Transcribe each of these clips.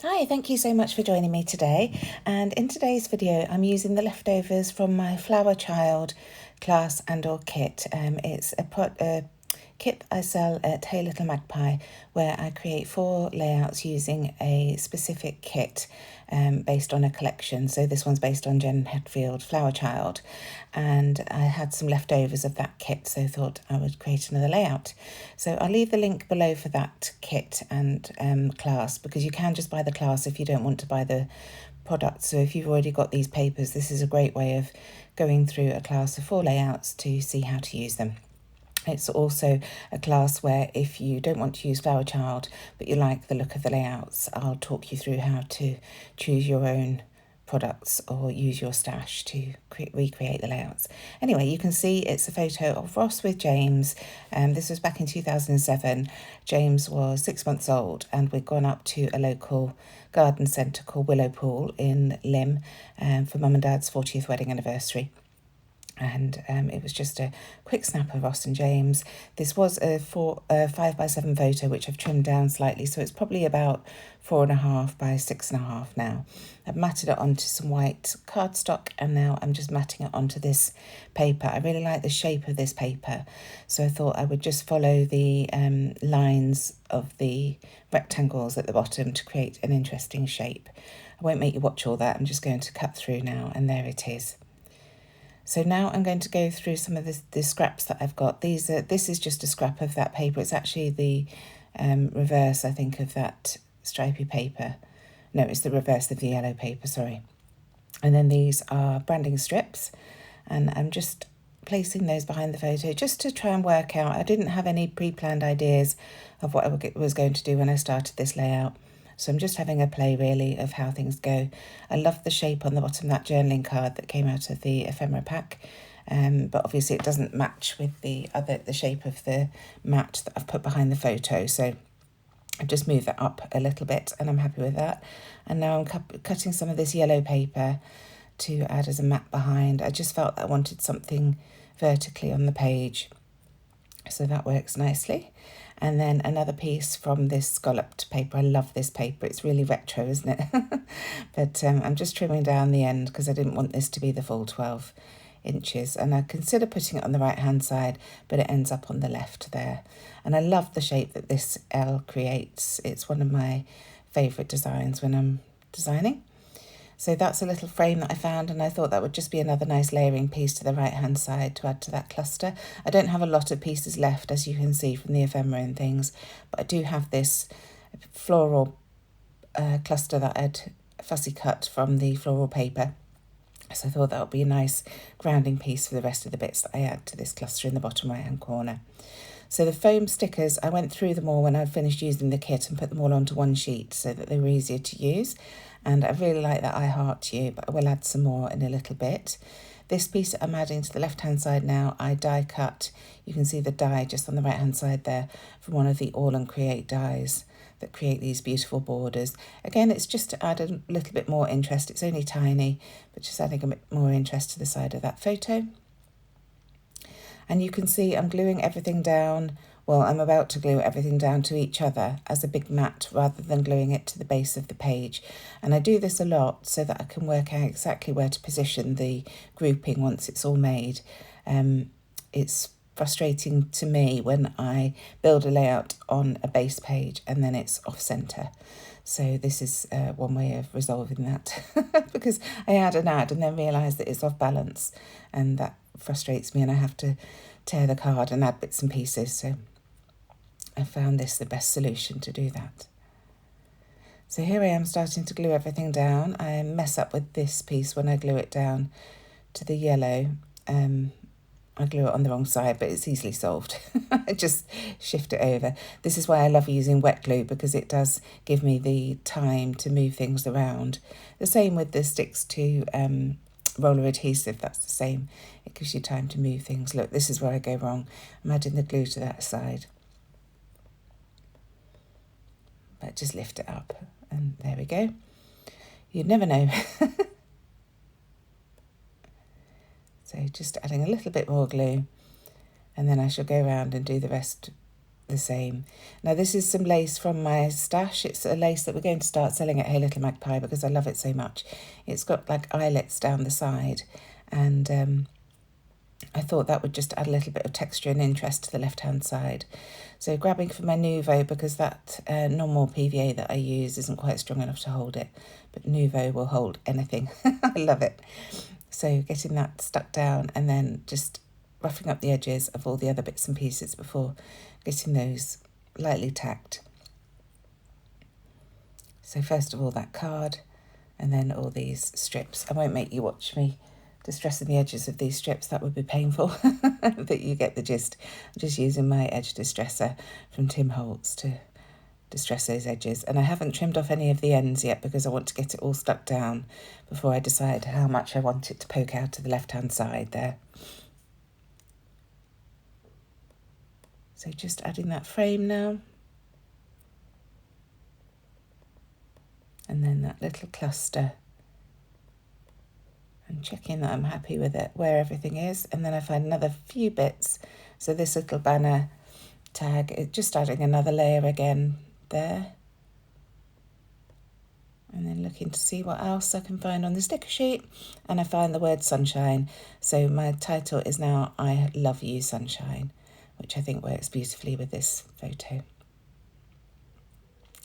Hi, thank you so much for joining me today. And in today's video, I'm using the leftovers from my Flower Child class and/or kit. It's a kit I sell at Hey Little Magpie, where I create 4 layouts using a specific kit based on a collection. So this one's based on Jen Hadfield Flower Child, and I had some leftovers of that kit, so thought I would create another layout. So I'll leave the link below for that kit and class, because you can just buy the class if you don't want to buy the product. So if you've already got these papers, this is a great way of going through a class of 4 layouts to see how to use them. It's also a class where if you don't want to use Flower Child, but you like the look of the layouts, I'll talk you through how to choose your own products or use your stash to recreate the layouts. Anyway, you can see it's a photo of Ross with James. This was back in 2007. James was 6 months old, and we'd gone up to a local garden centre called Willow Pool in Lymm for Mum and Dad's 40th wedding anniversary. And it was just a quick snap of Ross and James. This was a 5x7 photo, which I've trimmed down slightly, so it's probably about 4.5 by 6.5 now. I've matted it onto some white cardstock, and now I'm just matting it onto this paper. I really like the shape of this paper, so I thought I would just follow the lines of the rectangles at the bottom to create an interesting shape. I won't make you watch all that. I'm just going to cut through now, and there it is. So now I'm going to go through some of the scraps that I've got. This is just a scrap of that paper. It's actually the reverse, I think, of that stripy paper. No, it's the reverse of the yellow paper, sorry. And then these are branding strips, and I'm just placing those behind the photo just to try and work out. I didn't have any pre-planned ideas of what I was going to do when I started this layout. So I'm just having a play, really, of how things go. I love the shape on the bottom, that journaling card that came out of the ephemera pack. But obviously it doesn't match with the shape of the mat that I've put behind the photo. So I've just moved that up a little bit, and I'm happy with that. And now I'm cutting some of this yellow paper to add as a mat behind. I just felt that I wanted something vertically on the page, so that works nicely. And then another piece from this scalloped paper. I love this paper. It's really retro, isn't it? But I'm just trimming down the end because I didn't want this to be the full 12 inches. And I consider putting it on the right hand side, but it ends up on the left there. And I love the shape that this L creates. It's one of my favourite designs when I'm designing. So that's a little frame that I found, and I thought that would just be another nice layering piece to the right-hand side to add to that cluster. I don't have a lot of pieces left, as you can see from the ephemera and things, but I do have this floral cluster that I'd fussy cut from the floral paper. So I thought that would be a nice grounding piece for the rest of the bits that I add to this cluster in the bottom right-hand corner. So the foam stickers, I went through them all when I finished using the kit and put them all onto one sheet so that they were easier to use. And I really like that I heart you, but I will add some more in a little bit. This piece that I'm adding to the left-hand side now, I die cut. You can see the die just on the right-hand side there from one of the All and Create dies that create these beautiful borders. Again, it's just to add a little bit more interest. It's only tiny, but just adding a bit more interest to the side of that photo. And you can see I'm gluing everything down. Well, I'm about to glue everything down to each other as a big mat rather than gluing it to the base of the page. And I do this a lot so that I can work out exactly where to position the grouping once it's all made. It's frustrating to me when I build a layout on a base page and then it's off centre. So this is one way of resolving that because I add and then realise that it's off balance, and that frustrates me, and I have to tear the card and add bits and pieces. So I found this the best solution to do that. So here I am starting to glue everything down. I mess up with this piece when I glue it down to the yellow. I glue it on the wrong side, but it's easily solved. I just shift it over. This is why I love using wet glue, because it does give me the time to move things around. The same with the sticks to roller adhesive, that's the same. It gives you time to move things. Look, this is where I go wrong. I'm adding the glue to that side. But just lift it up, and there we go. You'd never know. So just adding a little bit more glue, and then I shall go around and do the rest the same. Now this is some lace from my stash. It's a lace that we're going to start selling at Hey Little Magpie because I love it so much. It's got like eyelets down the side, and I thought that would just add a little bit of texture and interest to the left hand side. So grabbing for my Nouveau, because that normal PVA that I use isn't quite strong enough to hold it, but Nouveau will hold anything. I love it. So getting that stuck down and then just roughing up the edges of all the other bits and pieces before getting those lightly tacked. So first of all that card, and then all these strips. I won't make you watch me distressing the edges of these strips, that would be painful, but you get the gist. I'm just using my edge distresser from Tim Holtz to distress those edges, and I haven't trimmed off any of the ends yet because I want to get it all stuck down before I decide how much I want it to poke out to the left hand side there. So just adding that frame now, and then that little cluster, and checking that I'm happy with it, where everything is. And then I find another few bits. So this little banner tag, it's just adding another layer again there. And then looking to see what else I can find on the sticker sheet. And I find the word sunshine. So my title is now I Love You Sunshine, which I think works beautifully with this photo.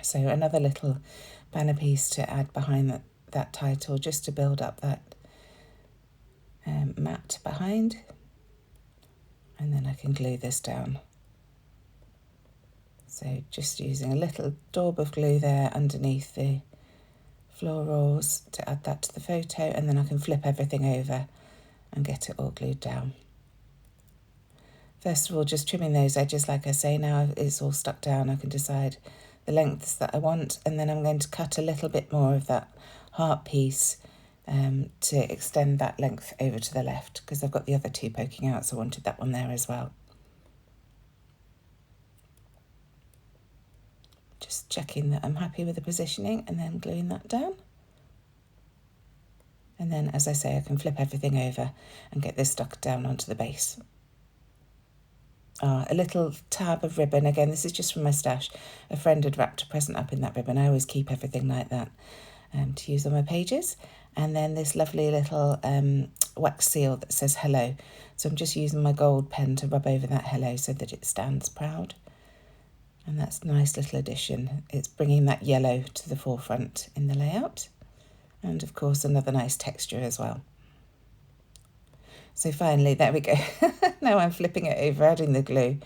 So another little banner piece to add behind that title, just to build up that mat behind, and then I can glue this down. So just using a little daub of glue there underneath the florals to add that to the photo, and then I can flip everything over and get it all glued down. First of all, just trimming those edges, like I say, now it's all stuck down, I can decide the lengths that I want, and then I'm going to cut a little bit more of that heart piece to extend that length over to the left, because I've got the other two poking out, so I wanted that one there as well. Just checking that I'm happy with the positioning and then gluing that down. And then, as I say, I can flip everything over and get this stuck down onto the base. A little tab of ribbon, again this is just from my stash. A friend had wrapped a present up in that ribbon. I always keep everything like that to use on my pages. And then this lovely little wax seal that says hello. So I'm just using my gold pen to rub over that hello so that it stands proud. And that's a nice little addition. It's bringing that yellow to the forefront in the layout. And of course another nice texture as well. So finally, there we go. Now I'm flipping it over, adding the glue,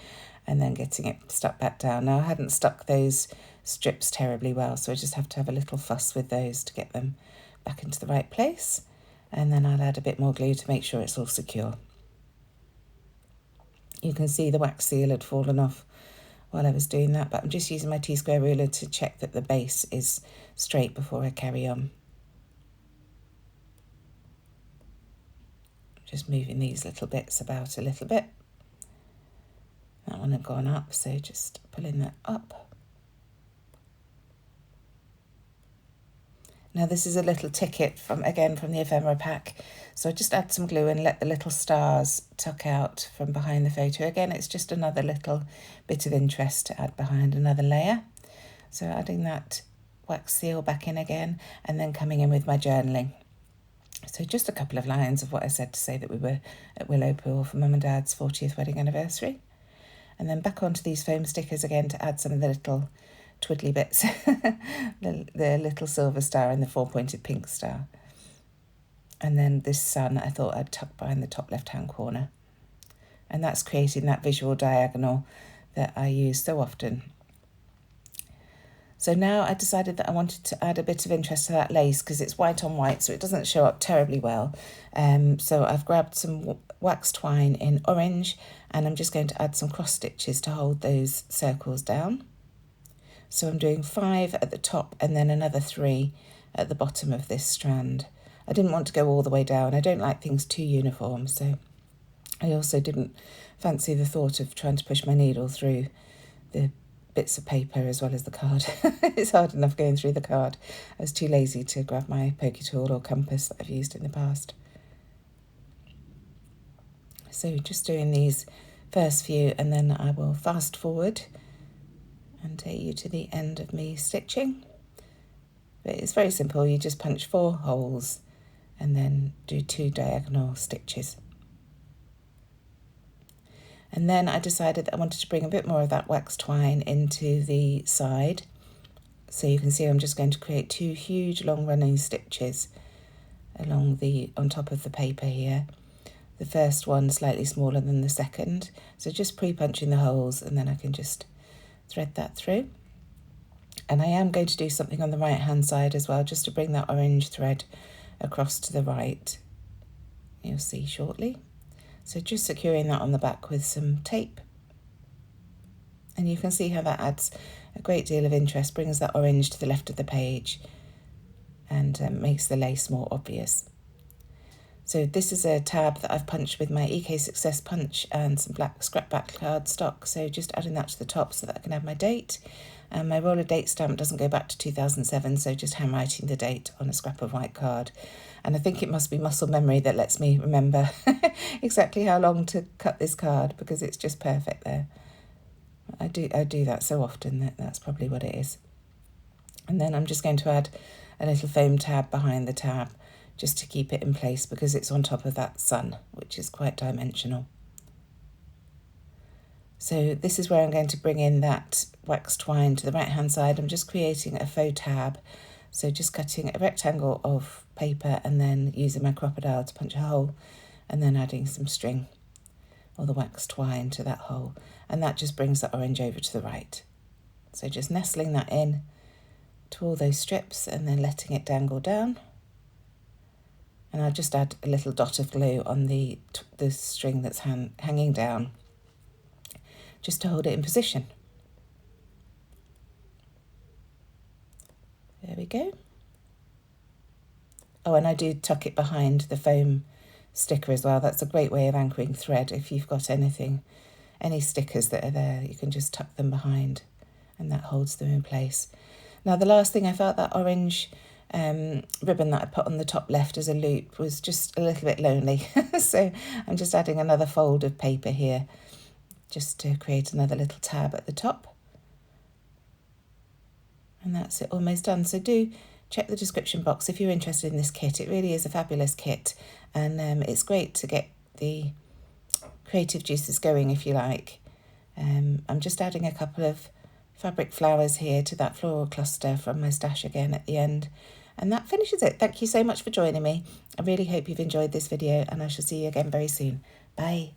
and then getting it stuck back down. Now I hadn't stuck those strips terribly well, so I just have to have a little fuss with those to get them back into the right place. And then I'll add a bit more glue to make sure it's all secure. You can see the wax seal had fallen off while I was doing that, but I'm just using my T-square ruler to check that the base is straight before I carry on. Just moving these little bits about a little bit. That one had gone up, so just pulling that up. Now this is a little ticket from the ephemera pack. So I just add some glue and let the little stars tuck out from behind the photo. Again, it's just another little bit of interest to add behind another layer. So adding that wax seal back in again, and then coming in with my journaling. So just a couple of lines of what I said to say that we were at Willow Pool for Mum and Dad's 40th wedding anniversary. And then back onto these foam stickers again to add some of the little twiddly bits, the little silver star and the four-pointed pink star. And then this sun I thought I'd tuck behind the top left-hand corner. And that's creating that visual diagonal that I use so often. So now I decided that I wanted to add a bit of interest to that lace because it's white on white, so it doesn't show up terribly well. So I've grabbed some wax twine in orange, and I'm just going to add some cross stitches to hold those circles down. So I'm doing 5 at the top and then another 3 at the bottom of this strand. I didn't want to go all the way down. I don't like things too uniform, so I also didn't fancy the thought of trying to push my needle through the bits of paper as well as the card. It's hard enough going through the card. I was too lazy to grab my pokey tool or compass that I've used in the past. So just doing these first few, and then I will fast forward and take you to the end of me stitching. But it's very simple. You just punch 4 holes and then do 2 diagonal stitches. And then I decided that I wanted to bring a bit more of that wax twine into the side. So you can see I'm just going to create 2 huge long running stitches on top of the paper here. The first one slightly smaller than the second. So just pre-punching the holes, and then I can just thread that through. And I am going to do something on the right hand side as well, just to bring that orange thread across to the right. You'll see shortly. So just securing that on the back with some tape. And you can see how that adds a great deal of interest, brings that orange to the left of the page and makes the lace more obvious. So this is a tab that I've punched with my EK Success punch and some black scrapback cardstock. So just adding that to the top so that I can add my date. And my roller date stamp doesn't go back to 2007, so just handwriting the date on a scrap of white card. And I think it must be muscle memory that lets me remember exactly how long to cut this card, because it's just perfect there. I do that so often that's probably what it is. And then I'm just going to add a little foam tab behind the tab just to keep it in place, because it's on top of that sun, which is quite dimensional. So this is where I'm going to bring in that wax twine to the right hand side. I'm just creating a faux tab. So just cutting a rectangle of paper and then using my crocodile to punch a hole, and then adding some string or the wax twine to that hole. And that just brings that orange over to the right. So just nestling that in to all those strips and then letting it dangle down. And I'll just add a little dot of glue on the string that's hanging down, just to hold it in position. There we go. Oh, and I do tuck it behind the foam sticker as well. That's a great way of anchoring thread. If you've got any stickers that are there, you can just tuck them behind and that holds them in place. Now the last thing, I felt that orange ribbon that I put on the top left as a loop was just a little bit lonely. So I'm just adding another fold of paper here just to create another little tab at the top. And that's it, almost done. So do check the description box if you're interested in this kit. It really is a fabulous kit, and it's great to get the creative juices going, if you like. I'm just adding a couple of fabric flowers here to that floral cluster from my stash again at the end. And that finishes it. Thank you so much for joining me. I really hope you've enjoyed this video, and I shall see you again very soon. Bye.